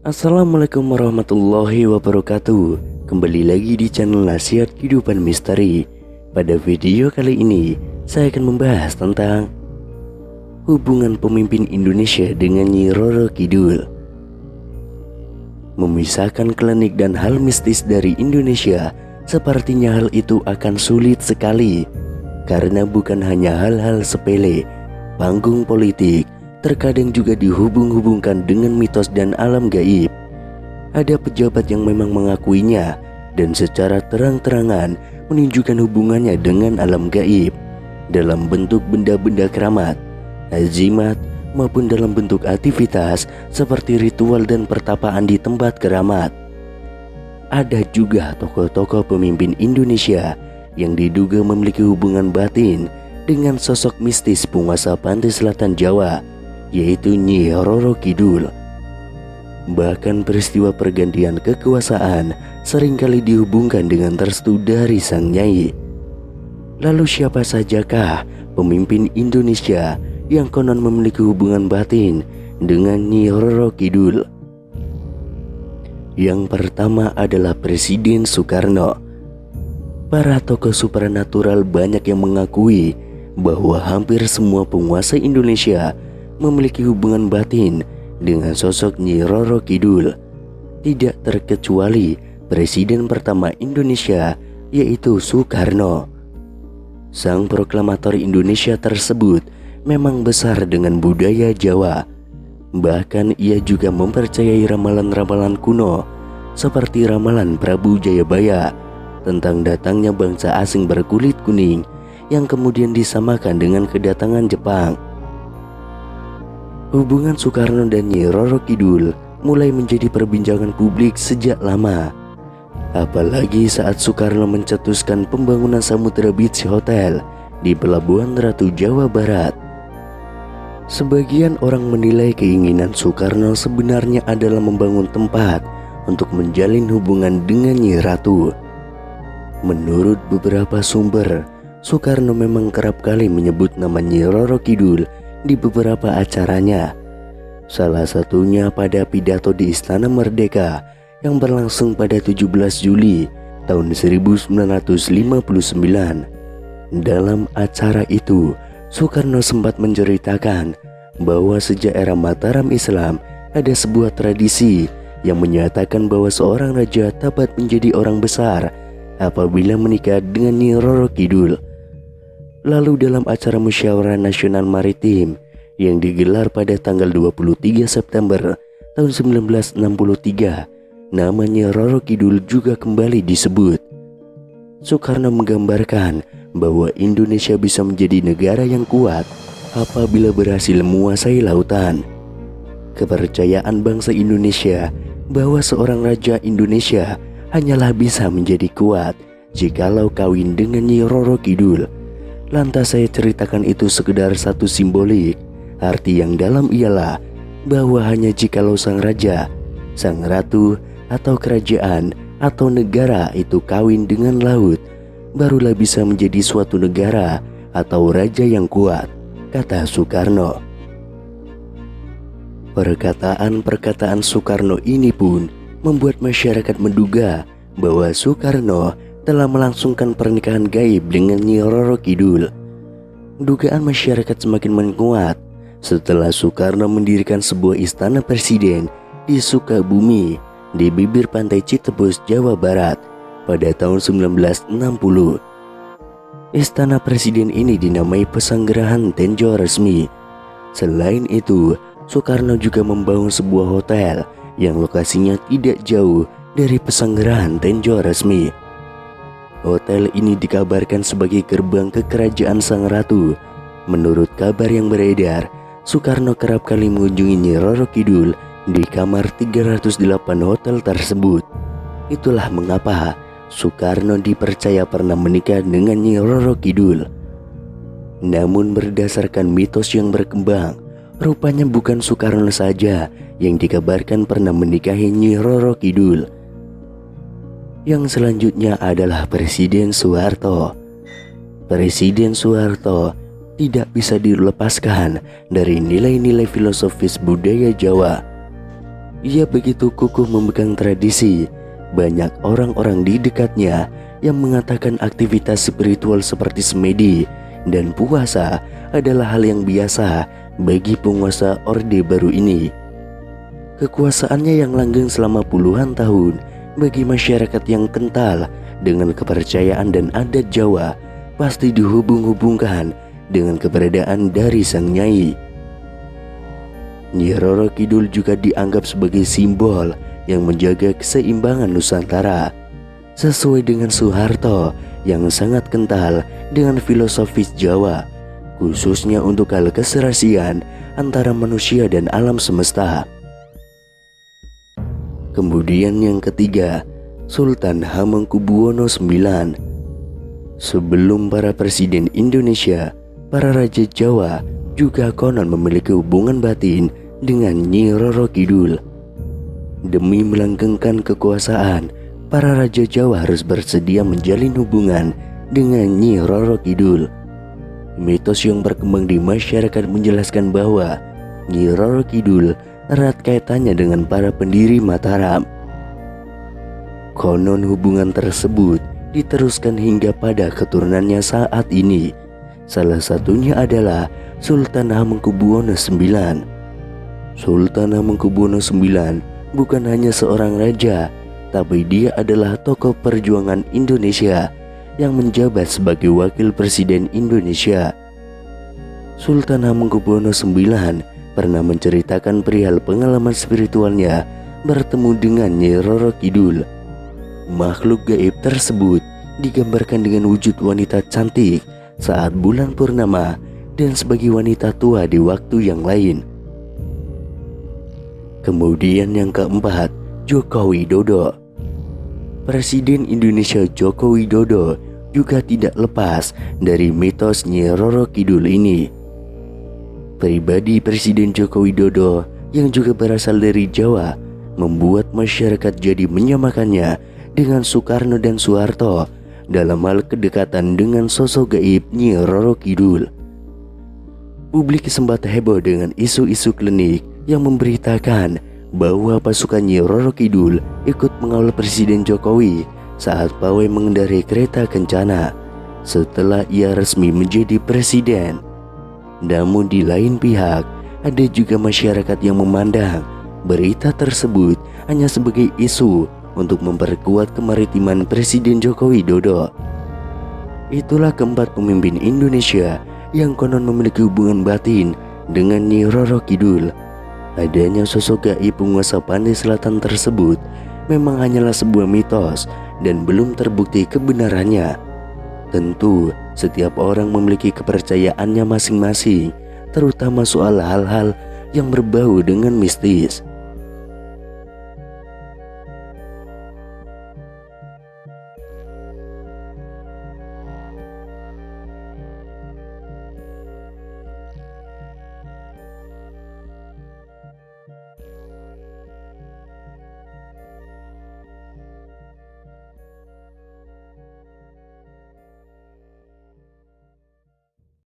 Assalamualaikum warahmatullahi wabarakatuh. Kembali lagi di channel Nasihat Kehidupan Misteri. Pada video kali ini saya akan membahas tentang hubungan pemimpin Indonesia dengan Nyi Roro Kidul. Memisahkan klinik dan hal mistis dari Indonesia, sepertinya hal itu akan sulit sekali. Karena bukan hanya hal-hal sepele, panggung politik terkadang juga dihubung-hubungkan dengan mitos dan alam gaib. Ada pejabat yang memang mengakuinya dan secara terang-terangan menunjukkan hubungannya dengan alam gaib dalam bentuk benda-benda keramat, azimat, maupun dalam bentuk aktivitas seperti ritual dan pertapaan di tempat keramat. Ada juga tokoh-tokoh pemimpin Indonesia yang diduga memiliki hubungan batin dengan sosok mistis penguasa pantai selatan Jawa, yaitu Nyi Roro Kidul. Bahkan peristiwa pergantian kekuasaan seringkali dihubungkan dengan restu dari sang nyai. Lalu siapa sajakah pemimpin Indonesia yang konon memiliki hubungan batin dengan Nyi Roro Kidul? Yang pertama adalah Presiden Soekarno. Para tokoh supranatural banyak yang mengakui bahwa hampir semua penguasa Indonesia memiliki hubungan batin dengan sosok Nyi Roro Kidul. Tidak terkecuali Presiden pertama Indonesia, yaitu Soekarno. Sang proklamator Indonesia tersebut memang besar dengan budaya Jawa. Bahkan ia juga mempercayai ramalan-ramalan kuno seperti ramalan Prabu Jayabaya tentang datangnya bangsa asing berkulit kuning yang kemudian disamakan dengan kedatangan Jepang. Hubungan Soekarno dan Nyi Roro Kidul mulai menjadi perbincangan publik sejak lama. Apalagi saat Soekarno mencetuskan pembangunan Samudra Beach Hotel di Pelabuhan Ratu Jawa Barat. Sebagian orang menilai keinginan Soekarno sebenarnya adalah membangun tempat untuk menjalin hubungan dengan Nyi Ratu. Menurut beberapa sumber, Soekarno memang kerap kali menyebut nama Nyi Roro Kidul di beberapa acaranya. Salah satunya pada pidato di Istana Merdeka yang berlangsung pada 17 Juli tahun 1959. Dalam acara itu, Soekarno sempat menceritakan bahwa sejak era Mataram Islam ada sebuah tradisi yang menyatakan bahwa seorang raja dapat menjadi orang besar apabila menikah dengan Nyi Roro Kidul. Lalu dalam acara Musyawarah Nasional Maritim yang digelar pada tanggal 23 September tahun 1963, namanya Roro Kidul juga kembali disebut. Soekarno menggambarkan bahwa Indonesia bisa menjadi negara yang kuat apabila berhasil menguasai lautan. Kepercayaan bangsa Indonesia bahwa seorang raja Indonesia hanyalah bisa menjadi kuat jikalau kawin dengan Nyi Roro Kidul. Lantas saya ceritakan itu sekedar satu simbolik. Arti yang dalam ialah bahwa hanya jikalau sang raja, sang ratu, atau kerajaan atau negara itu kawin dengan laut, barulah bisa menjadi suatu negara atau raja yang kuat, kata Soekarno. Perkataan-perkataan Soekarno ini pun membuat masyarakat menduga bahwa Soekarno telah melangsungkan pernikahan gaib dengan Nyi Roro Kidul. Dugaan masyarakat semakin menguat setelah Soekarno mendirikan sebuah istana presiden di Sukabumi di bibir pantai Citepus, Jawa Barat pada tahun 1960. Istana presiden ini dinamai Pesanggerahan Tenjo Resmi. Selain itu, Soekarno juga membangun sebuah hotel yang lokasinya tidak jauh dari Pesanggerahan Tenjo Resmi. Hotel ini dikabarkan sebagai gerbang ke kerajaan sang ratu. Menurut kabar yang beredar, Soekarno kerap kali mengunjungi Nyi Roro Kidul di kamar 308 hotel tersebut. Itulah mengapa Soekarno dipercaya pernah menikah dengan Nyi Roro Kidul. Namun berdasarkan mitos yang berkembang, rupanya bukan Soekarno saja yang dikabarkan pernah menikahi Nyi Roro Kidul. Yang selanjutnya adalah Presiden Soeharto. Presiden Soeharto tidak bisa dilepaskan dari nilai-nilai filosofis budaya Jawa. Ia begitu kukuh memegang tradisi. Banyak orang-orang di dekatnya yang mengatakan aktivitas spiritual seperti semedi dan puasa adalah hal yang biasa bagi penguasa Orde Baru ini. Kekuasaannya yang langgeng selama puluhan tahun bagi masyarakat yang kental dengan kepercayaan dan adat Jawa pasti dihubung-hubungkan dengan keberadaan dari sang nyai. Nyi Roro Kidul juga dianggap sebagai simbol yang menjaga keseimbangan Nusantara, sesuai dengan Soeharto yang sangat kental dengan filosofis Jawa, khususnya untuk hal keserasian antara manusia dan alam semesta. Kemudian yang ketiga, Sultan Hamengkubuwono IX. Sebelum para presiden Indonesia, para raja Jawa juga konon memiliki hubungan batin dengan Nyi Roro Kidul. Demi melanggengkan kekuasaan, para raja Jawa harus bersedia menjalin hubungan dengan Nyi Roro Kidul. Mitos yang berkembang di masyarakat menjelaskan bahwa Nyi Roro Kidul erat kaitannya dengan para pendiri Mataram. Konon hubungan tersebut diteruskan hingga pada keturunannya saat ini. Salah satunya adalah Sultan Hamengkubuwono IX. Sultan Hamengkubuwono IX bukan hanya seorang raja, tapi dia adalah tokoh perjuangan Indonesia yang menjabat sebagai wakil presiden Indonesia. Sultan Hamengkubuwono IX pernah menceritakan perihal pengalaman spiritualnya bertemu dengan Nyi Roro Kidul. Makhluk gaib tersebut digambarkan dengan wujud wanita cantik saat bulan purnama dan sebagai wanita tua di waktu yang lain. Kemudian yang keempat, Joko Widodo. Presiden Indonesia Joko Widodo juga tidak lepas dari mitos Nyi Roro Kidul ini. Pribadi Presiden Joko Widodo yang juga berasal dari Jawa membuat masyarakat jadi menyamakannya dengan Soekarno dan Soeharto dalam hal kedekatan dengan sosok gaib Nyi Roro Kidul. Publik sempat heboh dengan isu-isu klinik yang memberitakan bahwa pasukan Nyi Roro Kidul ikut mengawal Presiden Jokowi saat pawai mengendarai kereta kencana setelah ia resmi menjadi presiden. Namun di lain pihak, ada juga masyarakat yang memandang berita tersebut hanya sebagai isu untuk memperkuat kemaritiman Presiden Joko Widodo. Itulah keempat pemimpin Indonesia yang konon memiliki hubungan batin dengan Nyi Roro Kidul. Adanya sosok gaib penguasa Pantai Selatan tersebut memang hanyalah sebuah mitos dan belum terbukti kebenarannya. Tentu, setiap orang memiliki kepercayaannya masing-masing, terutama soal hal-hal yang berbau dengan mistis.